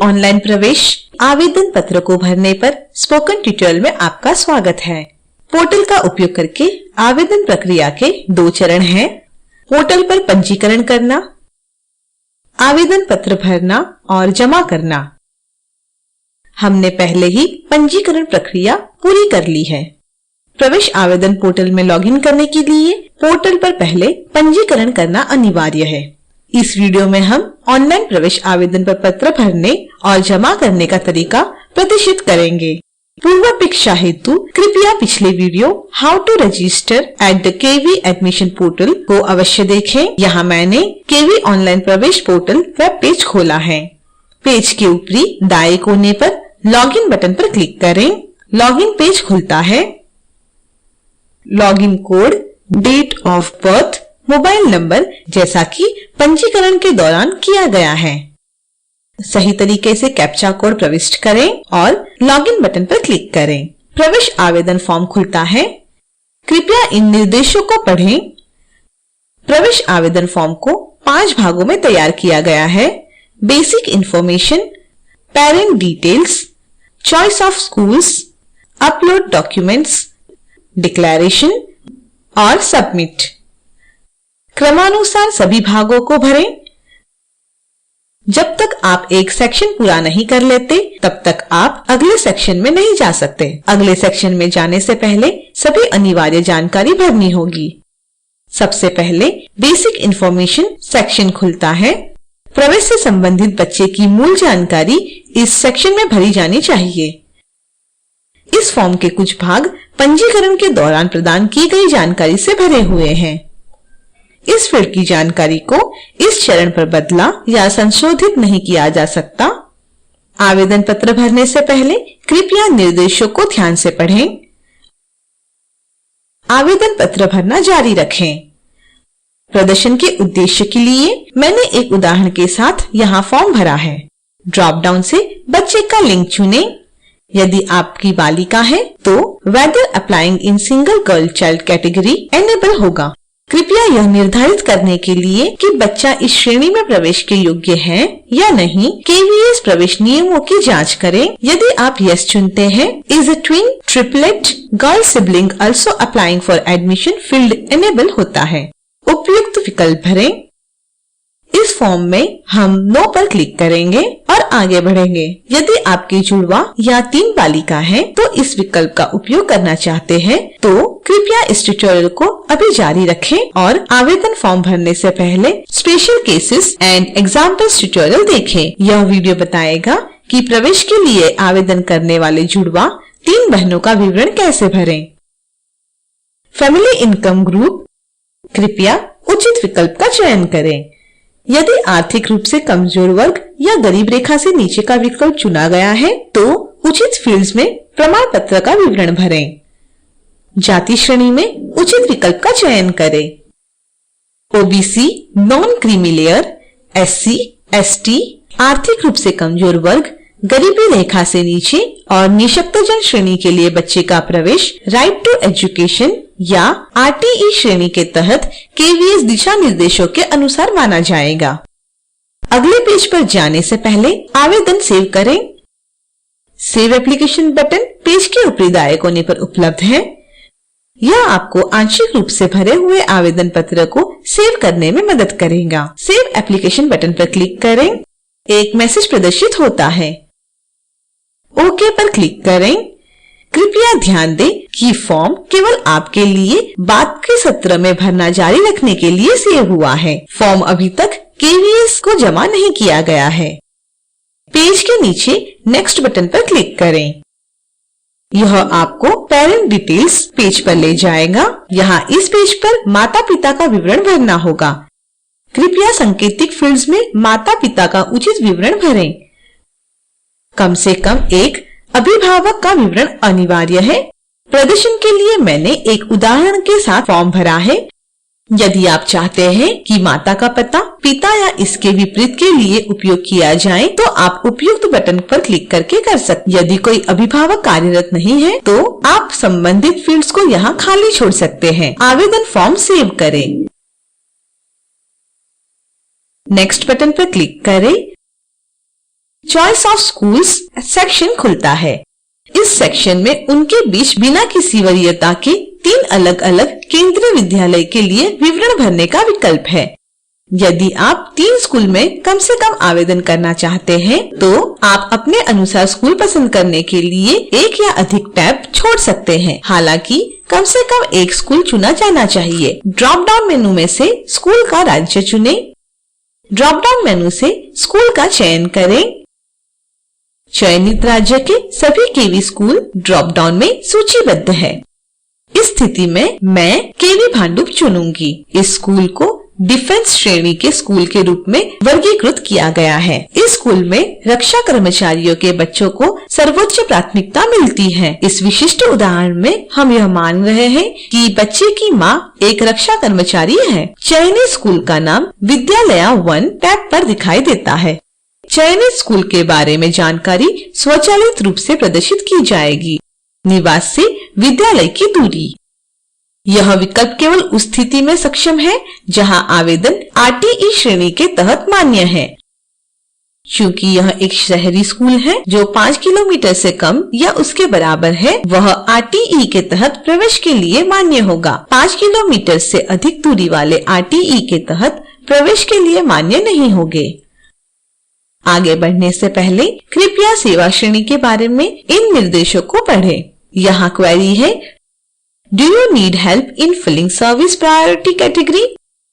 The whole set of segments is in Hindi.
ऑनलाइन प्रवेश आवेदन पत्र को भरने पर स्पोकन ट्यूटोरियल में आपका स्वागत है। पोर्टल का उपयोग करके आवेदन प्रक्रिया के 2 चरण हैं। पोर्टल पर पंजीकरण करना, आवेदन पत्र भरना और जमा करना। हमने पहले ही पंजीकरण प्रक्रिया पूरी कर ली है। प्रवेश आवेदन पोर्टल में लॉगिन करने के लिए पोर्टल पर पहले पंजीकरण करना अनिवार्य है। इस वीडियो में हम ऑनलाइन प्रवेश आवेदन पर पत्र भरने और जमा करने का तरीका प्रदर्शित करेंगे। पूर्वापेक्षा हेतु कृपया पिछले video how to register at the KV admission portal को अवश्य देखें। यहाँ मैंने केवी ऑनलाइन प्रवेश पोर्टल वेब पेज खोला है। पेज के ऊपरी दाएं कोने पर लॉगिन बटन पर क्लिक करें। लॉगिन पेज खुलता है। Login code, date of birth, mobile number जैसा कि पंजीकरण के दौरान किया गया है। सही तरीके से कैप्चा कोड प्रविष्ट करें और लॉगिन बटन पर क्लिक करें। प्रवेश आवेदन फॉर्म खुलता है। कृपया इन निर्देशों को पढ़ें। प्रवेश आवेदन फॉर्म को 5 भागों में तैयार किया गया है। Basic information, parent details, choice of schools, upload documents, declaration और सबमिट। क्रमानुसार सभी भागों को भरें। जब तक आप एक सेक्शन पूरा नहीं कर लेते, तब तक आप अगले सेक्शन में नहीं जा सकते। अगले सेक्शन में जाने से पहले सभी अनिवार्य जानकारी भरनी होगी। सबसे पहले बेसिक इंफॉर्मेशन सेक्शन खुलता है। प्रवेश से संबंधित बच्चे की मूल जानकारी इस सेक्शन में भरी जानी चाहिए। इस फॉर्म के कुछ भाग पंजीकरण के दौरान प्रदान की गई जानकारी से भरे हुए हैं। इस फील्ड की जानकारी को इस चरण पर बदला या संशोधित नहीं किया जा सकता। आवेदन पत्र भरने से पहले कृपया निर्देशों को ध्यान से पढ़ें। आवेदन पत्र भरना जारी रखें। प्रदर्शन के उद्देश्य के लिए मैंने एक उदाहरण के साथ यहाँ फॉर्म भरा है। ड्रॉप डाउन से बच्चे का लिंक चुनें। यदि आपकी बालिका है तो whether applying in single girl child category enable होगा। कृपया यह निर्धारित करने के लिए कि बच्चा इस श्रेणी में प्रवेश के योग्य है या नहीं, केवीएस प्रवेश नियमों की जांच करें। यदि आप यस चुनते हैं, is a twin, triplet, girl sibling also applying for admission field enable होता है। उपयुक्त विकल्प भरें। इस फॉर्म में हम नो पर क्लिक करेंगे और आगे बढ़ेंगे। यदि आपकी जुड़वा या 3 बालिका है तो इस विकल्प का उपयोग करना चाहते हैं तो कृपया इस ट्यूटोरियल को अभी जारी रखें और आवेदन फॉर्म भरने से पहले special cases and examples tutorial देखें। यह वीडियो बताएगा कि प्रवेश के लिए आवेदन करने वाले जुड़वा 3 बहनों का विवरण कैसे भरें। फैमिली इनकम ग्रुप, कृपया उचित विकल्प का चयन करें। यदि आर्थिक रूप से कमजोर वर्ग या गरीब रेखा से नीचे का विकल्प चुना गया है तो उचित फील्ड्स में प्रमाण पत्र का विवरण भरें। जाति श्रेणी में उचित विकल्प का चयन करें। OBC, non creamy layer, SC, ST, आर्थिक रूप से कमजोर वर्ग, गरीबी रेखा से नीचे और निःशक्तजन श्रेणी के लिए बच्चे का प्रवेश राइट टू एजुकेशन या आरटीई श्रेणी के तहत केवीएस दिशा निर्देशों के अनुसार माना जाएगा। अगले पेज पर जाने से पहले आवेदन सेव करें। सेव एप्लीकेशन बटन पेज के ऊपरी दाएं कोने पर उपलब्ध है। यह आपको आंशिक रूप से भरे हुए आवेदन पत्र को सेव करने में मदद करेगा। सेव एप्लीकेशन बटन पर क्लिक करें। एक मैसेज प्रदर्शित होता है। ओके पर क्लिक करें। कृपया ध्यान दें कि फॉर्म केवल आपके लिए बाद के सत्र में भरना जारी रखने के लिए सेव हुआ है। फॉर्म अभी तक केवीएस को जमा नहीं किया गया है। पेज के नीचे नेक्स्ट बटन पर क्लिक करें। यह आपको पेरेंट डिटेल्स पेज पर ले जाएगा। यहाँ इस पेज पर माता पिता का विवरण भरना होगा। कृपया सांकेतिक फील्ड्स में माता पिता का उचित विवरण भरें। कम से कम एक अभिभावक का विवरण अनिवार्य है। प्रदर्शन के लिए मैंने एक उदाहरण के साथ फॉर्म भरा है। यदि आप चाहते हैं कि माता का पता पिता या इसके विपरीत के लिए उपयोग किया जाए तो आप उपयुक्त बटन पर क्लिक करके कर सकते। यदि कोई अभिभावक कार्यरत नहीं है तो आप संबंधित फील्ड्स को यहाँ खाली छोड़ सकते हैं। आवेदन फॉर्म सेव करें। नेक्स्ट बटन पर क्लिक करें। चॉइस ऑफ स्कूल्स सेक्शन खुलता है। इस सेक्शन में उनके बीच बिना किसी वरीयता के 3 अलग-अलग केंद्रीय विद्यालय के लिए विवरण भरने का विकल्प है। यदि आप 3 स्कूल में कम से कम आवेदन करना चाहते हैं, तो आप अपने अनुसार स्कूल पसंद करने के लिए 1 या अधिक टैब छोड़ सकते हैं। हालांकि कम से कम 1 स्कूल चुना जाना चाहिए। ड्रॉप डाउन मेनू में से स्कूल का राज्य चुनें। ड्रॉप डाउन मेनू से स्कूल का चयन करें। चयनित राज्य के सभी केवी स्कूल ड्रॉप डाउन में सूचीबद्ध है। इस स्थिति में मैं केवी भांडुप चुनूंगी। इस स्कूल को डिफेंस श्रेणी के स्कूल के रूप में वर्गीकृत किया गया है। इस स्कूल में रक्षा कर्मचारियों के बच्चों को सर्वोच्च प्राथमिकता मिलती है। इस विशिष्ट उदाहरण में हम यह मान रहे हैं कि बच्चे की मां एक रक्षा कर्मचारी है। चयनित स्कूल का नाम विद्यालय 1 टैब पर दिखाई देता है। चयनित स्कूल के बारे में जानकारी स्वचालित रूप से प्रदर्शित की जाएगी। निवास से विद्यालय की दूरी। यह विकल्प केवल उस स्थिति में सक्षम है जहां आवेदन आरटीई श्रेणी के तहत मान्य है। चूंकि यह एक शहरी स्कूल है जो 5 किलोमीटर से कम या उसके बराबर है, वह आरटीई के तहत प्रवेश के लिए मान्य होगा। 5 किलोमीटर से अधिक दूरी वाले आरटीई के तहत प्रवेश के लिए मान्य नहीं होंगे। आगे बढ़ने से पहले कृपया सेवा श्रेणी के बारे में इन निर्देशों को पढ़ें। यहाँ क्वेरी है, Do you need help in filling service priority category?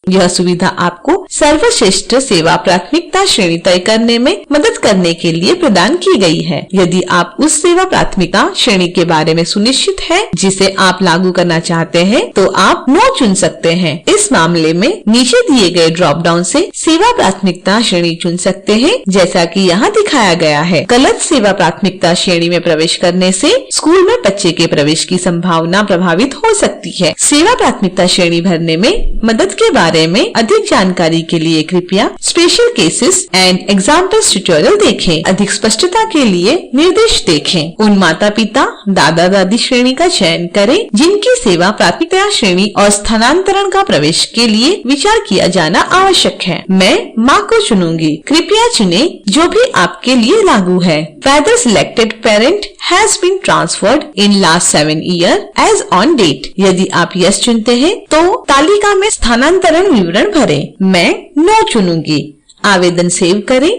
यह सुविधा आपको सर्वश्रेष्ठ सेवा प्राथमिकता श्रेणी तय करने में मदद करने के लिए प्रदान की गई है। यदि आप उस सेवा प्राथमिकता श्रेणी के बारे में सुनिश्चित हैं जिसे आप लागू करना चाहते हैं, तो आप नो चुन सकते हैं। इस मामले में नीचे दिए गए ड्रॉप डाउन से सेवा प्राथमिकता श्रेणी चुन सकते हैं, जैसा कि यहाँ दिखाया गया है। गलत सेवा प्राथमिकता श्रेणी में प्रवेश करने से स्कूल में बच्चे के प्रवेश की संभावना प्रभावित हो सकती है। सेवा प्राथमिकता श्रेणी भरने में मदद के बारे में अधिक जानकारी के लिए कृपया special cases and examples tutorial देखें। अधिक स्पष्टता के लिए निर्देश देखें। उन माता पिता दादा दादी श्रेणी का चयन करें जिनकी सेवा प्राथमिकता श्रेणी और स्थानांतरण का प्रवेश के लिए विचार किया जाना आवश्यक है। मैं माँ को चुनूंगी। कृपया चुने जो भी आपके लिए लागू है। Whether selected parent has been transferred in last 7 years as on date. यदि आप यस चुनते हैं तो तालिका में स्थानांतरण विवरण भरें। मैं नो चुनूंगी। आवेदन सेव करें।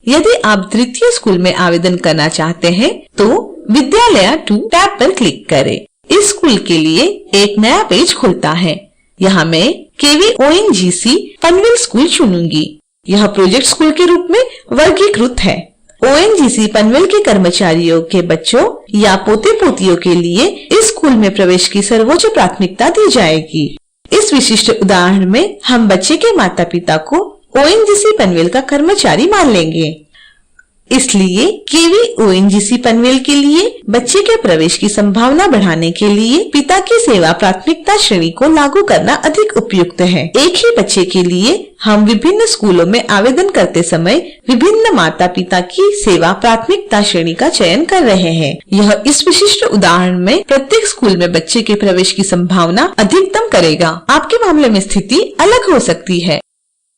यदि आप तृतीय स्कूल में आवेदन करना चाहते हैं तो विद्यालय 2 टैब पर क्लिक करें। इस स्कूल के लिए एक नया पेज खुलता है। यहाँ मैं केवी ओएनजीसी पनवेल स्कूल चुनूंगी। यह प्रोजेक्ट स्कूल के रूप में वर्गीकृत है। ओएनजीसी पनवेल के कर्मचारियों के बच्चों या पोते पोतियों के लिए इस स्कूल में प्रवेश की सर्वोच्च प्राथमिकता दी जाएगी। इस विशिष्ट उदाहरण में हम बच्चे के माता पिता को ओएनजीसी पनवेल का कर्मचारी मान लेंगे। इसलिए केवी ओएनजीसी पनवेल के लिए बच्चे के प्रवेश की संभावना बढ़ाने के लिए पिता की सेवा प्राथमिकता श्रेणी को लागू करना अधिक उपयुक्त है। एक ही बच्चे के लिए हम विभिन्न स्कूलों में आवेदन करते समय विभिन्न माता पिता की सेवा प्राथमिकता श्रेणी का चयन कर रहे हैं। यह इस विशिष्ट उदाहरण में प्रत्येक स्कूल में बच्चे के प्रवेश की संभावना अधिकतम करेगा। आपके मामले में स्थिति अलग हो सकती है।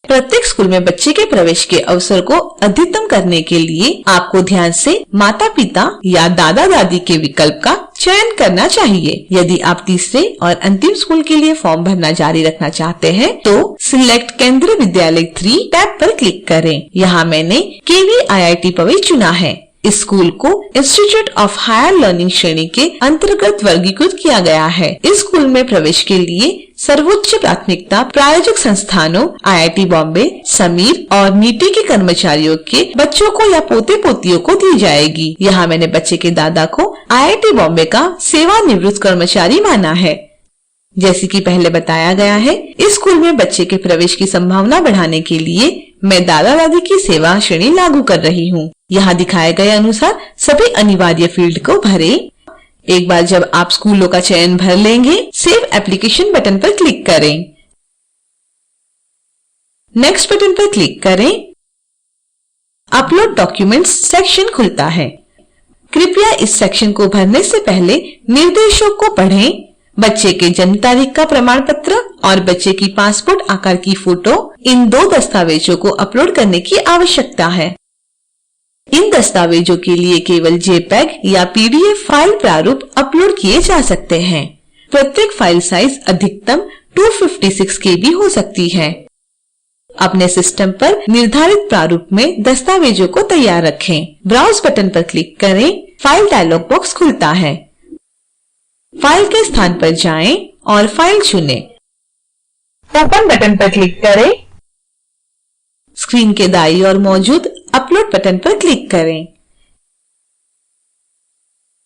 प्रत्येक स्कूल में बच्चे के प्रवेश के अवसर को अधिकतम करने के लिए आपको ध्यान से माता पिता या दादा दादी के विकल्प का चयन करना चाहिए। यदि आप तीसरे और अंतिम स्कूल के लिए फॉर्म भरना जारी रखना चाहते हैं तो सिलेक्ट केंद्रीय विद्यालय 3 टैब पर क्लिक करें। यहाँ मैंने केवी आईआईटी पवई चुना है। इस स्कूल को इंस्टीट्यूट ऑफ हायर लर्निंग श्रेणी के अंतर्गत वर्गीकृत किया गया है। इस स्कूल में प्रवेश के लिए सर्वोच्च प्राथमिकता प्रायोजक संस्थानों आईआईटी बॉम्बे, समीर और नीति के कर्मचारियों के बच्चों को या पोते पोतियों को दी जाएगी। यहाँ मैंने बच्चे के दादा को आईआईटी बॉम्बे का सेवानिवृत्त कर्मचारी माना है। जैसे कि पहले बताया गया है, इस स्कूल में बच्चे के प्रवेश की संभावना बढ़ाने के लिए मैं दादा दादी की सेवा श्रेणी लागू कर रही हूँ। यहाँ दिखाए गए अनुसार सभी अनिवार्य फील्ड को भरें। एक बार जब आप स्कूलों का चयन भर लेंगे, सेव एप्लीकेशन बटन पर क्लिक करें। नेक्स्ट बटन पर क्लिक करें। अपलोड डॉक्यूमेंट्स सेक्शन खुलता है। कृपया इस सेक्शन को भरने से पहले निर्देशों को पढ़ें। बच्चे के जन्म तारीख का प्रमाण पत्र और बच्चे की पासपोर्ट आकार की फोटो इन 2 दस्तावेजों को अपलोड करने की आवश्यकता है। इन दस्तावेजों के लिए केवल JPEG या PDF फाइल प्रारूप अपलोड किए जा सकते हैं। प्रत्येक फाइल साइज अधिकतम 256 KB हो सकती है। अपने सिस्टम पर निर्धारित प्रारूप में दस्तावेजों को तैयार रखें। ब्राउज बटन पर क्लिक करें। फाइल डायलॉग बॉक्स खुलता है। फाइल के स्थान पर जाएं और फाइल चुनें। ओपन बटन पर क्लिक करें। स्क्रीन के दाईं ओर मौजूद अपलोड बटन पर क्लिक करें।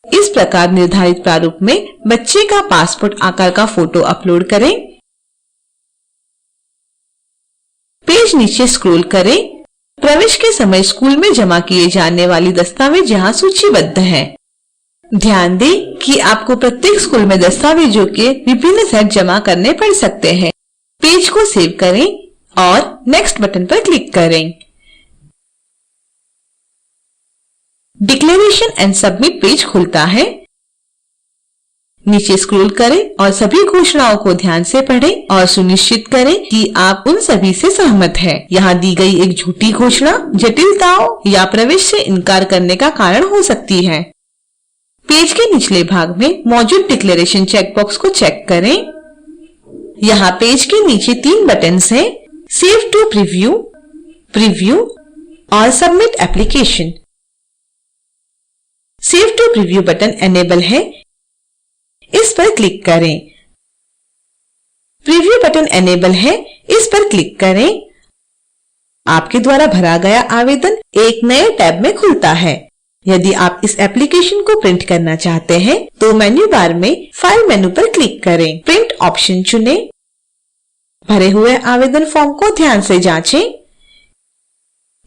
इस प्रकार निर्धारित प्रारूप में बच्चे का पासपोर्ट आकार का फोटो अपलोड करें। पेज नीचे स्क्रॉल करें। प्रवेश के समय स्कूल में जमा किए जाने वाली दस्तावेज यहाँ सूचीबद्ध हैं। ध्यान दें कि आपको प्रत्येक स्कूल में दस्तावेजों के विभिन्न सेट जमा करने पड़ सकते हैं। पेज को सेव करें और नेक्स्ट बटन पर क्लिक करें। डिक्लेरेशन एंड सबमिट पेज खुलता है। नीचे स्क्रॉल करें और सभी घोषणाओं को ध्यान से पढ़ें और सुनिश्चित करें कि आप उन सभी से सहमत हैं। यहाँ दी गई एक झूठी घोषणा जटिलताओं या प्रवेश से इनकार करने का कारण हो सकती है। पेज के निचले भाग में मौजूद डिक्लेरेशन चेकबॉक्स को चेक करें। यहाँ पेज के नीचे 3 बटन्स हैं, सेव टू प्रीव्यू, प्रीव्यू और submit application. Save to preview button enable है, इस पर क्लिक करें। प्रीव्यू बटन एनेबल है, इस पर क्लिक करें। आपके द्वारा भरा गया आवेदन एक नए टैब में खुलता है। यदि आप इस एप्लीकेशन को प्रिंट करना चाहते हैं तो मेन्यू बार में फाइल मेनू पर क्लिक करें। प्रिंट ऑप्शन चुनें। भरे हुए आवेदन फॉर्म को ध्यान से जांचें।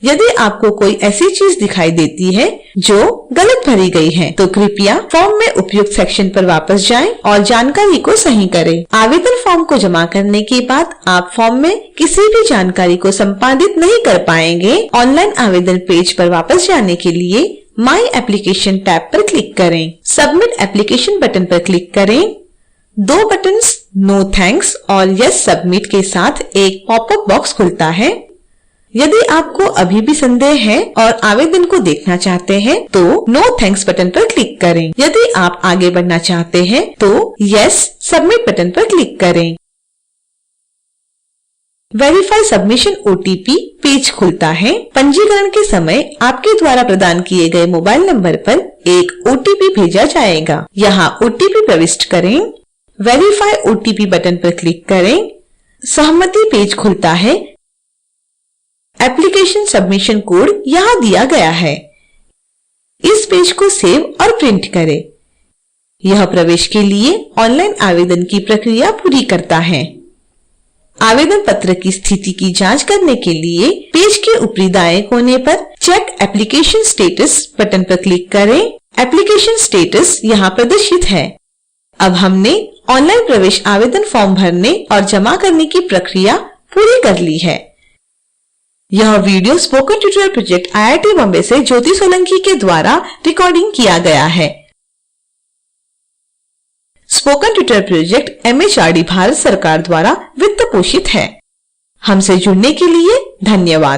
यदि आपको कोई ऐसी चीज दिखाई देती है जो गलत भरी गई है तो कृपया फॉर्म में उपयुक्त सेक्शन पर वापस जाएं और जानकारी को सही करें। आवेदन फॉर्म को जमा करने के बाद आप फॉर्म में किसी भी जानकारी को संपादित नहीं कर पाएंगे। ऑनलाइन आवेदन पेज पर वापस जाने के लिए माई एप्लीकेशन टैब पर क्लिक करें। सबमिट एप्लीकेशन बटन पर क्लिक करें। 2 बटन्स नो थैंक्स और यस सबमिट के साथ एक पॉपअप बॉक्स खुलता है। यदि आपको अभी भी संदेह है और आवेदन को देखना चाहते हैं तो नो थैंक्स बटन पर क्लिक करें। यदि आप आगे बढ़ना चाहते हैं तो यस सबमिट बटन पर क्लिक करें। वेरीफाई सबमिशन OTP पेज खुलता है। पंजीकरण के समय आपके द्वारा प्रदान किए गए मोबाइल नंबर पर एक OTP भेजा जाएगा। यहाँ OTP प्रविष्ट करें। वेरीफाई OTP बटन पर क्लिक करें। सहमति पेज खुलता है। एप्लीकेशन सबमिशन कोड यहाँ दिया गया है। इस पेज को सेव और प्रिंट करें। यह प्रवेश के लिए ऑनलाइन आवेदन की प्रक्रिया पूरी करता है। आवेदन पत्र की स्थिति की जांच करने के लिए पेज के ऊपरी दाएं कोने पर चेक एप्लीकेशन स्टेटस बटन पर क्लिक करें। एप्लीकेशन स्टेटस यहाँ प्रदर्शित है। अब हमने ऑनलाइन प्रवेश आवेदन फॉर्म भरने और जमा करने की प्रक्रिया पूरी कर ली है। यह video spoken tutorial project IIT Bombay से ज्योति सोलंकी के द्वारा रिकॉर्डिंग किया गया है। Spoken tutorial project MHRD Bharat सरकार द्वारा वित्त पोषित है। हमसे जुड़ने के लिए धन्यवाद।